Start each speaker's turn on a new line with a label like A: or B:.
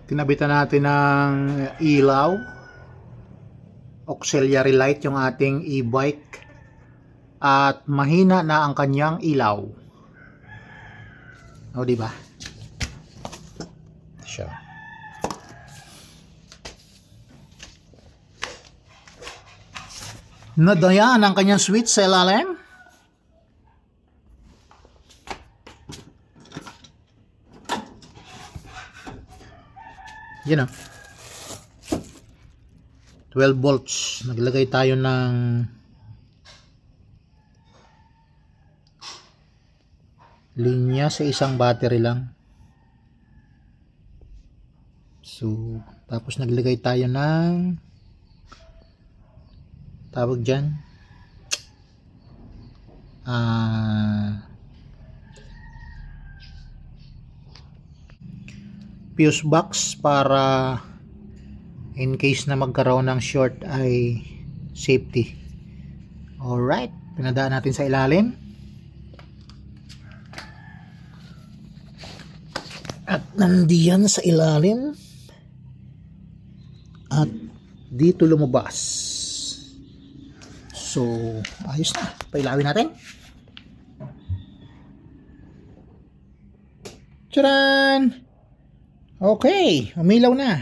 A: Kinabitan natin ng ilaw, auxiliary light yung ating e-bike, at mahina na ang kanyang ilaw. O, diba? Siya. Nadayan ang kanyang switch sa ilalim. Yan o. 12 volts. Naglagay tayo ng linya sa isang battery lang. So, tapos naglagay tayo ng tawag dyan fuse box para in case na magkaroon ng short ay safety. Alright, pinadaan natin sa ilalim at nandiyan sa ilalim at dito lumabas. So ayos na, pailawin natin. Tcharan! Okay, umilaw na.